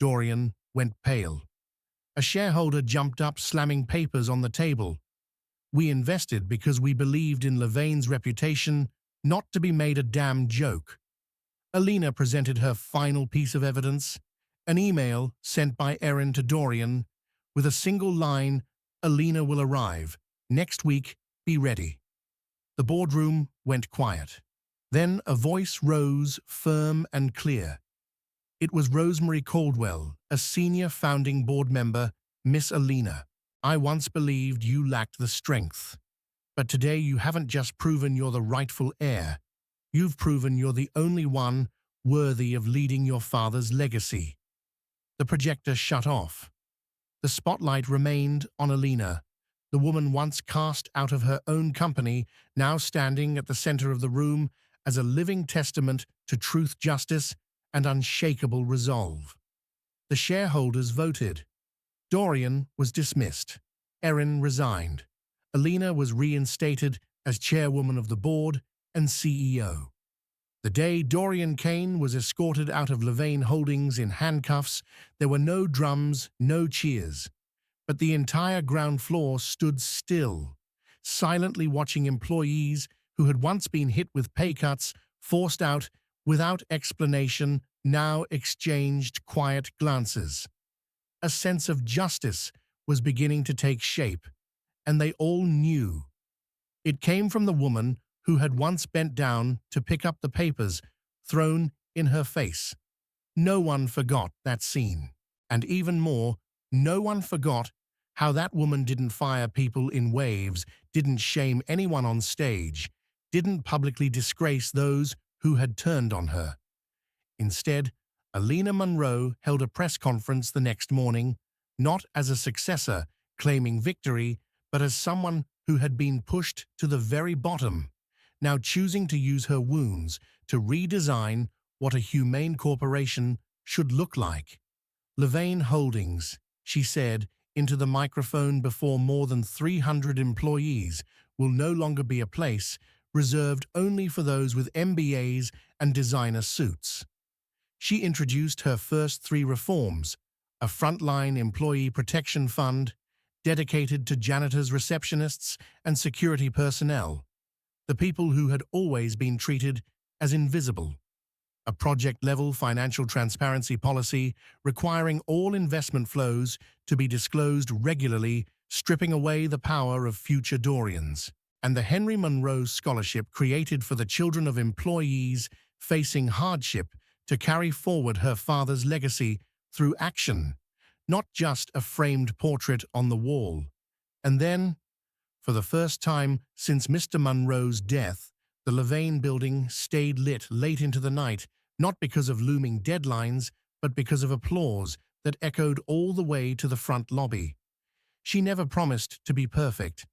Dorian went pale. A shareholder jumped up, slamming papers on the table. We invested because we believed in Levane's reputation, not to be made a damn joke. Alina presented her final piece of evidence, an email sent by Erin to Dorian, with a single line, "Alina will arrive. Next week, be ready." The boardroom went quiet. Then a voice rose, firm and clear. It was Rosemary Caldwell, a senior founding board member. "Miss Alina, I once believed you lacked the strength. But today you haven't just proven you're the rightful heir. You've proven you're the only one worthy of leading your father's legacy." The projector shut off. The spotlight remained on Alina, the woman once cast out of her own company, now standing at the center of the room as a living testament to truth, justice, and unshakable resolve. The shareholders voted. Dorian was dismissed. Erin resigned. Alina was reinstated as chairwoman of the board and CEO. The day Dorian Kane was escorted out of Levane Holdings in handcuffs, there were no drums, no cheers. But the entire ground floor stood still, silently watching employees who had once been hit with pay cuts, forced out without explanation, now exchanged quiet glances. A sense of justice was beginning to take shape, and they all knew. It came from the woman who had once bent down to pick up the papers thrown in her face. No one forgot that scene. And even more, no one forgot how that woman didn't fire people in waves, didn't shame anyone on stage, didn't publicly disgrace those who had turned on her. Instead, Alina Monroe held a press conference the next morning, not as a successor claiming victory, but as someone who had been pushed to the very bottom, now choosing to use her wounds to redesign what a humane corporation should look like. "Levane Holdings," she said into the microphone before more than 300 employees, "will no longer be a place reserved only for those with MBAs and designer suits." She introduced her first 3 reforms: a frontline employee protection fund dedicated to janitors, receptionists, and security personnel, the people who had always been treated as invisible; a project-level financial transparency policy requiring all investment flows to be disclosed regularly, stripping away the power of future Dorians; and the Henry Monroe Scholarship created for the children of employees facing hardship to carry forward her father's legacy through action, not just a framed portrait on the wall. And then, for the first time since Mr. Monroe's death, the Levane building stayed lit late into the night, not because of looming deadlines, but because of applause that echoed all the way to the front lobby. She never promised to be perfect,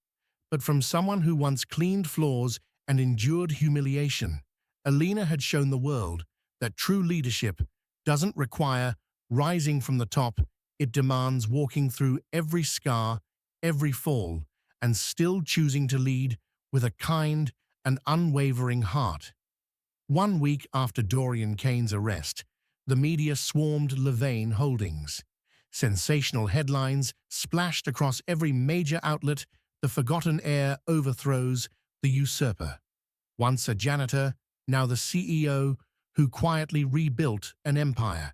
but from someone who once cleaned floors and endured humiliation, Alina had shown the world that true leadership doesn't require rising from the top, it demands walking through every scar, every fall, and still choosing to lead with a kind and unwavering heart. 1 week after Dorian Kane's arrest, the media swarmed Levain Holdings. Sensational headlines splashed across every major outlet. The forgotten heir overthrows the usurper. Once a janitor, now the CEO, who quietly rebuilt an empire.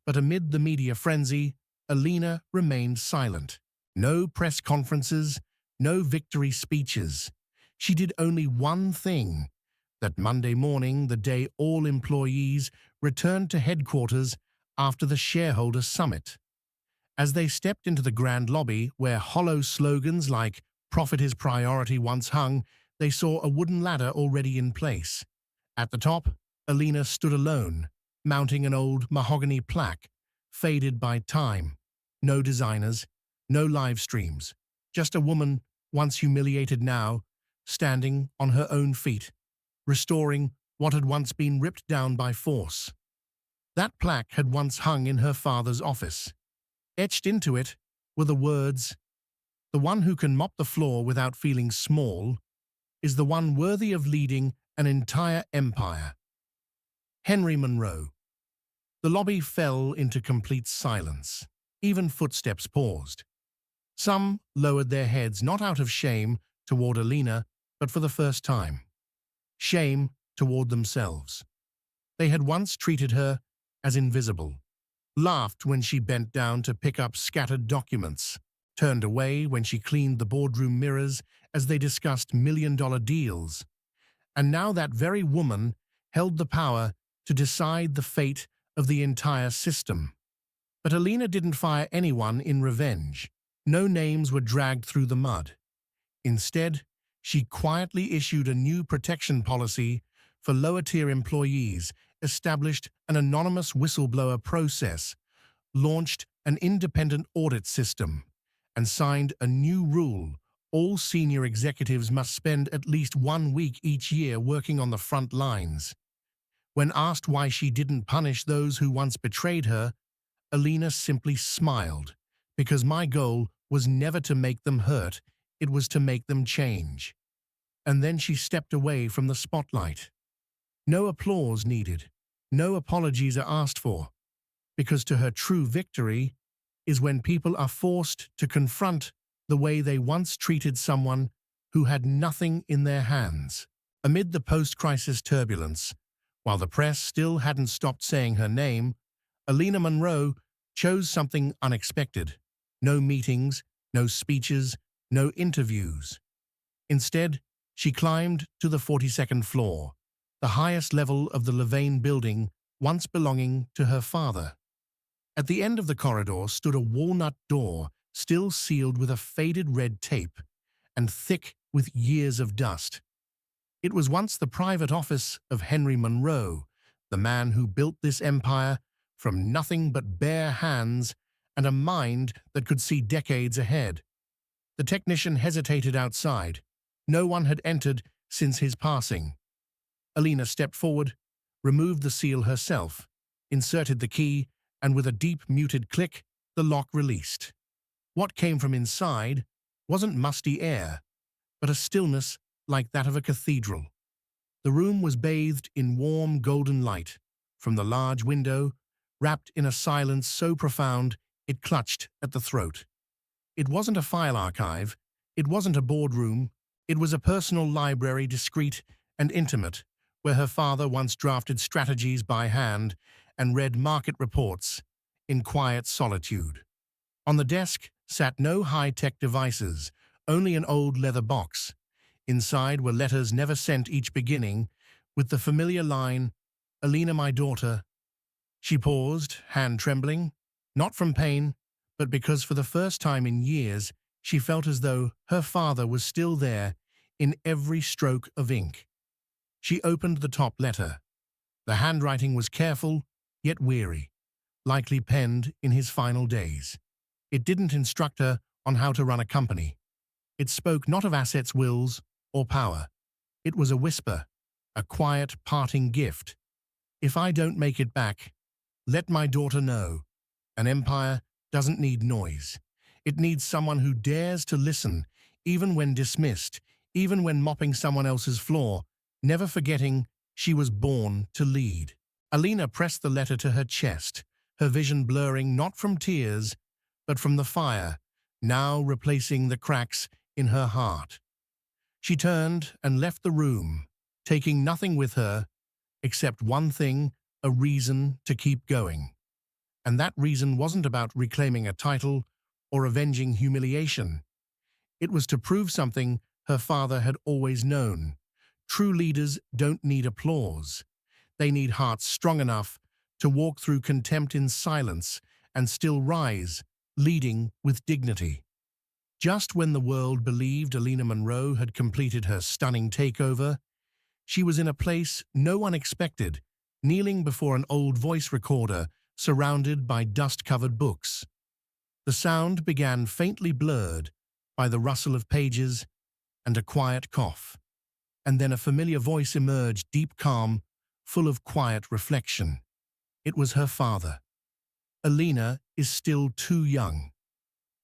But amid the media frenzy, Alina remained silent. No press conferences, no victory speeches. She did only one thing. That Monday morning, the day all employees returned to headquarters after the shareholder summit. As they stepped into the grand lobby, where hollow slogans like "Profit is priority" once hung, they saw a wooden ladder already in place. At the top, Alina stood alone, mounting an old mahogany plaque, faded by time. No designers, no live streams, just a woman, once humiliated now, standing on her own feet, restoring what had once been ripped down by force. That plaque had once hung in her father's office. Etched into it were the words, "The one who can mop the floor without feeling small is the one worthy of leading an entire empire." Henry Monroe. The lobby fell into complete silence. Even footsteps paused. Some lowered their heads not out of shame toward Alina, but for the first time. Shame toward themselves. They had once treated her as invisible, laughed when she bent down to pick up scattered documents, turned away when she cleaned the boardroom mirrors as they discussed million-dollar deals. And now that very woman held the power to decide the fate of the entire system. But Alina didn't fire anyone in revenge. No names were dragged through the mud. Instead, she quietly issued a new protection policy for lower-tier employees, established an anonymous whistleblower process, launched an independent audit system, and signed a new rule: all senior executives must spend at least 1 week each year working on the front lines. When asked why she didn't punish those who once betrayed her, Alina simply smiled, "Because my goal was never to make them hurt, it was to make them change." And then she stepped away from the spotlight. No applause needed, no apologies are asked for, because to her true victory is when people are forced to confront the way they once treated someone who had nothing in their hands. Amid the post-crisis turbulence, while the press still hadn't stopped saying her name, Alina Monroe chose something unexpected. No meetings, no speeches, no interviews. Instead, she climbed to the 42nd floor, the highest level of the Levain building once belonging to her father. At the end of the corridor stood a walnut door, still sealed with a faded red tape and thick with years of dust. It was once the private office of Henry Monroe, the man who built this empire from nothing but bare hands and a mind that could see decades ahead. The technician hesitated outside. No one had entered since his passing. Alina stepped forward, removed the seal herself, inserted the key, and with a deep, muted click, the lock released. What came from inside wasn't musty air, but a stillness like that of a cathedral. The room was bathed in warm, golden light. From the large window, wrapped in a silence so profound it clutched at the throat. It wasn't a file archive, it wasn't a boardroom, it was a personal library, discreet and intimate, where her father once drafted strategies by hand and read market reports in quiet solitude. On the desk sat no high-tech devices, only an old leather box. Inside were letters never sent, each beginning with the familiar line, "Alina, my daughter." She paused, hand trembling, not from pain, but because for the first time in years she felt as though her father was still there in every stroke of ink. She opened the top letter. The handwriting was careful, yet weary, likely penned in his final days. It didn't instruct her on how to run a company. It spoke not of assets, wills, or power. It was a whisper, a quiet parting gift. "If I don't make it back, Let my daughter know. An empire doesn't need noise. It needs someone who dares to listen, even when dismissed, even when mopping someone else's floor, never forgetting she was born to lead. Alina pressed the letter to her chest, her vision blurring not from tears, but from the fire, now replacing the cracks in her heart. She turned and left the room, taking nothing with her except one thing, a reason to keep going. And that reason wasn't about reclaiming a title or avenging humiliation. It was to prove something her father had always known. True leaders don't need applause. They need hearts strong enough to walk through contempt in silence and still rise, leading with dignity. Just when the world believed Alina Monroe had completed her stunning takeover, she was in a place no one expected, kneeling before an old voice recorder surrounded by dust-covered books. The sound began faintly blurred by the rustle of pages and a quiet cough. And then a familiar voice emerged, deep calm, full of quiet reflection. It was her father. Alina is still too young.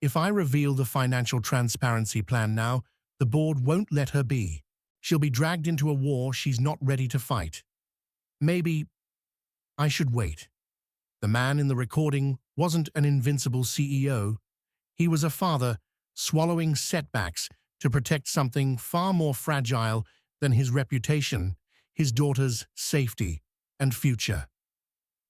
If I reveal the financial transparency plan now, the board won't let her be. She'll be dragged into a war she's not ready to fight. Maybe I should wait. The man in the recording wasn't an invincible CEO. He was a father swallowing setbacks to protect something far more fragile than his reputation, his daughter's safety and future.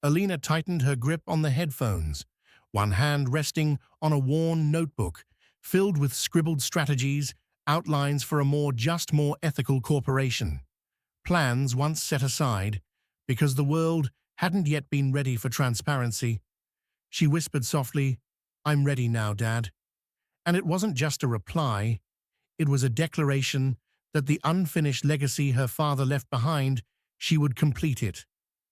Alina tightened her grip on the headphones, one hand resting on a worn notebook filled with scribbled strategies, outlines for a more just, more ethical corporation. Plans once set aside because the world hadn't yet been ready for transparency. She whispered softly, "I'm ready now, Dad." And it wasn't just a reply, it was a declaration that the unfinished legacy her father left behind, she would complete it.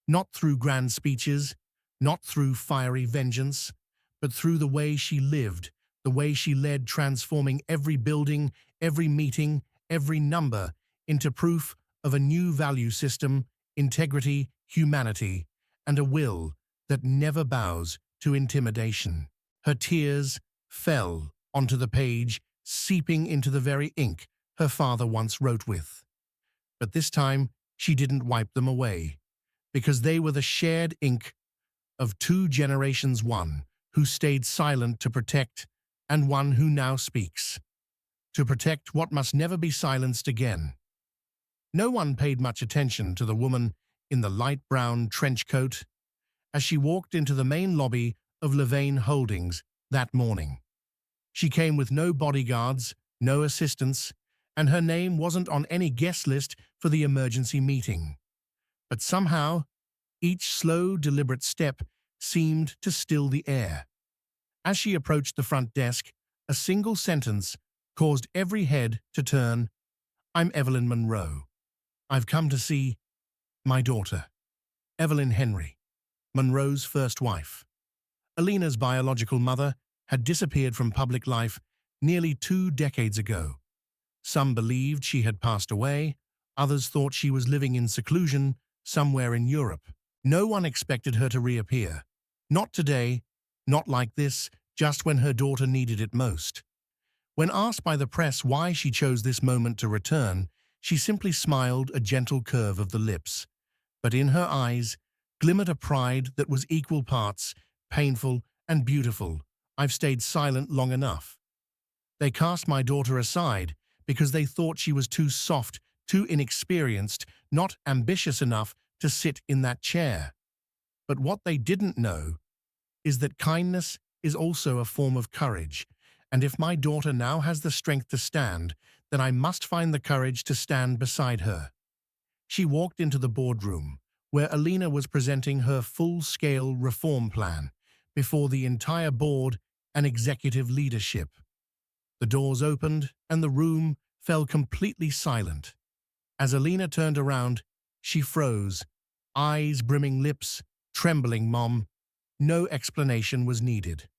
Not through grand speeches, not through fiery vengeance, but through the way she lived, the way she led, transforming every building, every meeting, every number into proof of a new value system, integrity, humanity, and a will that never bows to intimidation. Her tears fell onto the page, seeping into the very ink her father once wrote with. But this time, she didn't wipe them away, because they were the shared ink of two generations, one who stayed silent to protect, and one who now speaks, to protect what must never be silenced again. No one paid much attention to the woman in the light brown trench coat as she walked into the main lobby of Levain Holdings that morning. She came with no bodyguards, no assistants, and her name wasn't on any guest list for the emergency meeting. But somehow, each slow, deliberate step seemed to still the air. As she approached the front desk, a single sentence caused every head to turn. "I'm Evelyn Monroe. I've come to see my daughter, Evelyn Henry, Monroe's first wife." Alina's biological mother had disappeared from public life nearly 2 decades ago. Some believed she had passed away, others thought she was living in seclusion somewhere in Europe. No one expected her to reappear. Not today, not like this, just when her daughter needed it most. When asked by the press why she chose this moment to return, she simply smiled, a gentle curve of the lips. But in her eyes glimmered a pride that was equal parts painful and beautiful. "I've stayed silent long enough. They cast my daughter aside because they thought she was too soft, too inexperienced, not ambitious enough to sit in that chair. But what they didn't know is that kindness is also a form of courage, and if my daughter now has the strength to stand, then I must find the courage to stand beside her." She walked into the boardroom, where Alina was presenting her full-scale reform plan before the entire board and executive leadership. The doors opened, and the room fell completely silent. As Alina turned around, she froze, eyes brimming, lips trembling. "Mom." No explanation was needed.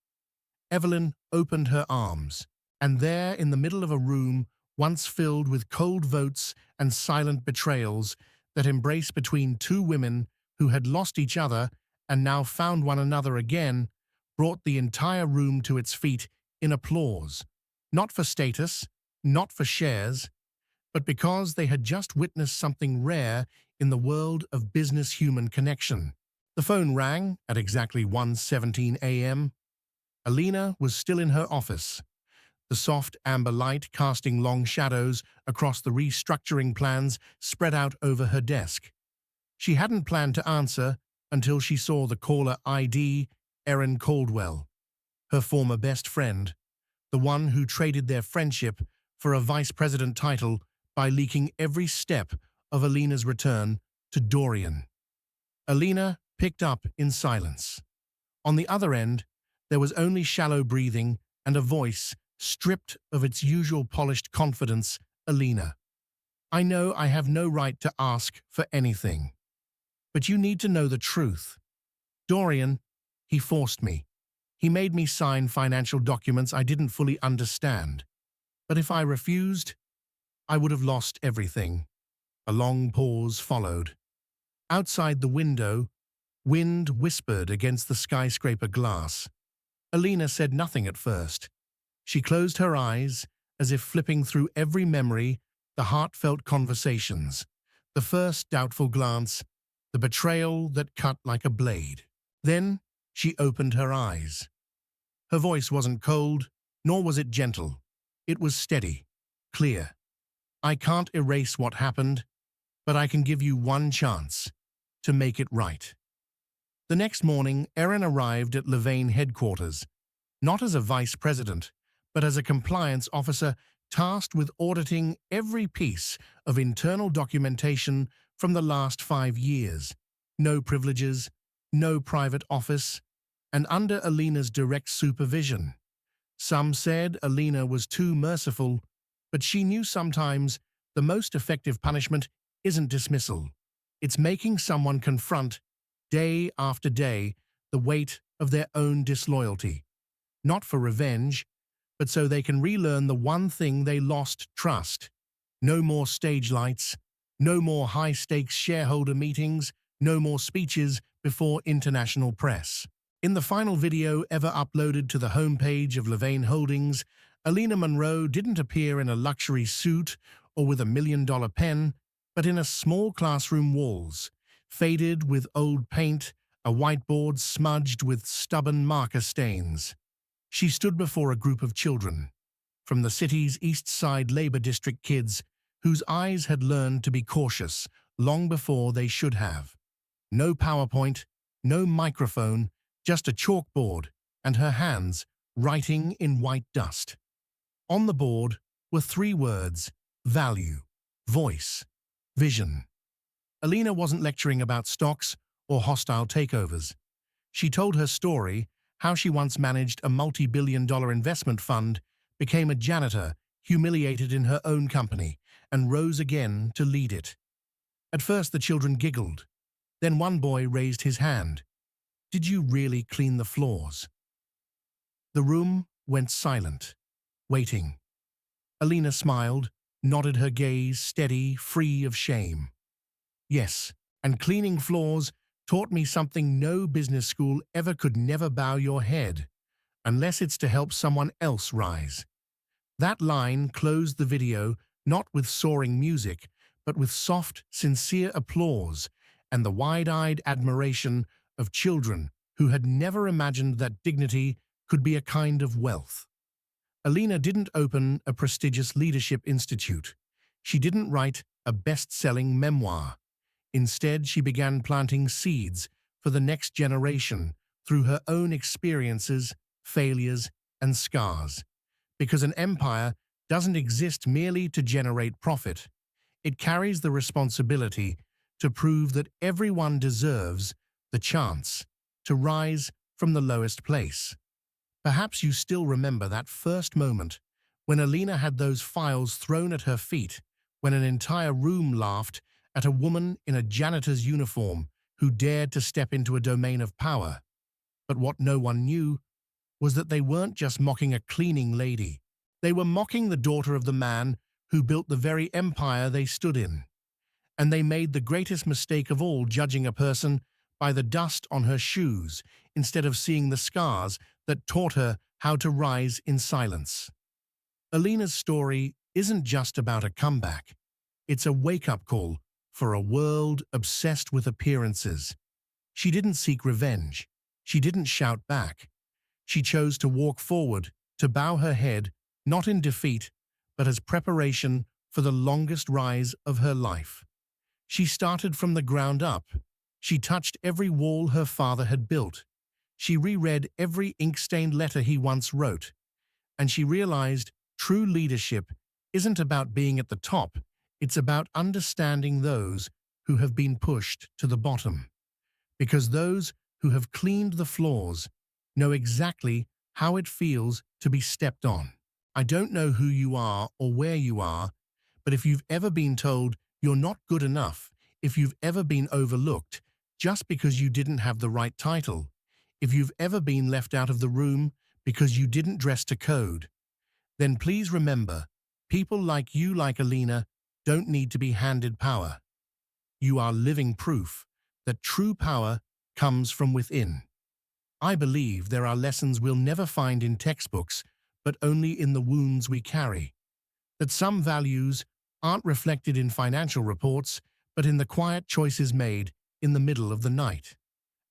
Evelyn opened her arms, and there, in the middle of a room once filled with cold votes and silent betrayals that embraced between two women who had lost each other and now found one another again, brought the entire room to its feet in applause, not for status, not for shares, but because they had just witnessed something rare in the world of business-human connection. The phone rang at exactly 1:17 a.m. Alina was still in her office, the soft amber light casting long shadows across the restructuring plans spread out over her desk. She hadn't planned to answer until she saw the caller ID, Erin Caldwell, her former best friend, the one who traded their friendship for a vice president title by leaking every step of Alina's return to Dorian. Alina picked up in silence. On the other end, there was only shallow breathing and a voice stripped of its usual polished confidence. Alina, I know I have no right to ask for anything, but you need to know the truth. Dorian, he forced me. He made me sign financial documents I didn't fully understand. But if I refused, I would have lost everything. A long pause followed. Outside the window, wind whispered against the skyscraper glass. Alina said nothing at first. She closed her eyes, as if flipping through every memory, the heartfelt conversations, the first doubtful glance, the betrayal that cut like a blade. Then she opened her eyes. Her voice wasn't cold, nor was it gentle. It was steady, clear. I can't erase what happened, but I can give you one chance to make it right. The next morning, Erin arrived at Levain headquarters, not as a vice president, but as a compliance officer tasked with auditing every piece of internal documentation from the last 5 years. No privileges, no private office, and under Alina's direct supervision. Some said Alina was too merciful, but she knew sometimes the most effective punishment isn't dismissal. It's making someone confront, day after day, the weight of their own disloyalty. Not for revenge, but so they can relearn the one thing they lost: trust. No more stage lights, no more high-stakes shareholder meetings, no more speeches before international press. In the final video ever uploaded to the homepage of Levain Holdings, Alina Monroe didn't appear in a luxury suit or with $1 million pen, but in a small classroom walls, faded with old paint, a whiteboard smudged with stubborn marker stains. She stood before a group of children, from the city's East Side Labor District kids, whose eyes had learned to be cautious long before they should have. No PowerPoint, no microphone, just a chalkboard, and her hands writing in white dust. On the board were 3 words: value, voice, vision. Alina wasn't lecturing about stocks or hostile takeovers. She told her story, how she once managed a multi-billion-dollar investment fund, became a janitor, humiliated in her own company, and rose again to lead it. At first the children giggled. Then one boy raised his hand. Did you really clean the floors? The room went silent, waiting. Alina smiled, nodded, her gaze steady, free of shame. Yes, and cleaning floors taught me something no business school ever could: never bow your head, unless it's to help someone else rise. That line closed the video, not with soaring music, but with soft, sincere applause and the wide-eyed admiration of children who had never imagined that dignity could be a kind of wealth. Alina didn't open a prestigious leadership institute. She didn't write a best-selling memoir. Instead, she began planting seeds for the next generation through her own experiences, failures, and scars. Because an empire doesn't exist merely to generate profit. It carries the responsibility to prove that everyone deserves the chance to rise from the lowest place. Perhaps you still remember that first moment when Alina had those files thrown at her feet, when an entire room laughed at a woman in a janitor's uniform who dared to step into a domain of power. But what no one knew was that they weren't just mocking a cleaning lady. They were mocking the daughter of the man who built the very empire they stood in. And they made the greatest mistake of all, judging a person by the dust on her shoes instead of seeing the scars that taught her how to rise in silence. Alina's story isn't just about a comeback. It's a wake-up call for a world obsessed with appearances. She didn't seek revenge. She didn't shout back. She chose to walk forward, to bow her head, not in defeat, but as preparation for the longest rise of her life. She started from the ground up. She touched every wall her father had built. She reread every ink-stained letter he once wrote. And she realized true leadership isn't about being at the top, it's about understanding those who have been pushed to the bottom. Because those who have cleaned the floors know exactly how it feels to be stepped on. I don't know who you are or where you are, but if you've ever been told you're not good enough, if you've ever been overlooked just because you didn't have the right title, if you've ever been left out of the room because you didn't dress to code, then please remember, people like you, like Alina, don't need to be handed power. You are living proof that true power comes from within. I believe there are lessons we'll never find in textbooks, but only in the wounds we carry. That some values aren't reflected in financial reports, but in the quiet choices made in the middle of the night.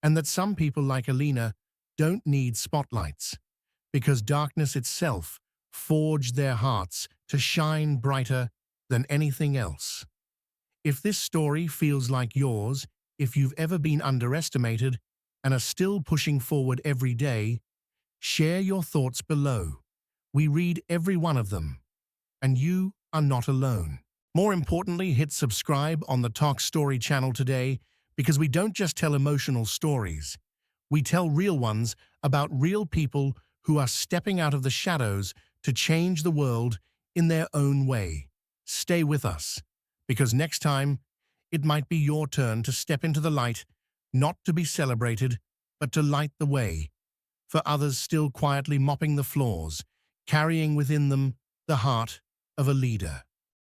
And that some people like Alina don't need spotlights, because darkness itself forged their hearts to shine brighter than anything else. If this story feels like yours, if you've ever been underestimated and are still pushing forward every day, share your thoughts below. We read every one of them, and you are not alone. More importantly, hit subscribe on the Toch Story channel today, because we don't just tell emotional stories. We tell real ones about real people who are stepping out of the shadows to change the world in their own way. Stay with us, because next time, it might be your turn to step into the light, not to be celebrated, but to light the way for others still quietly mopping the floors, carrying within them the heart of a leader.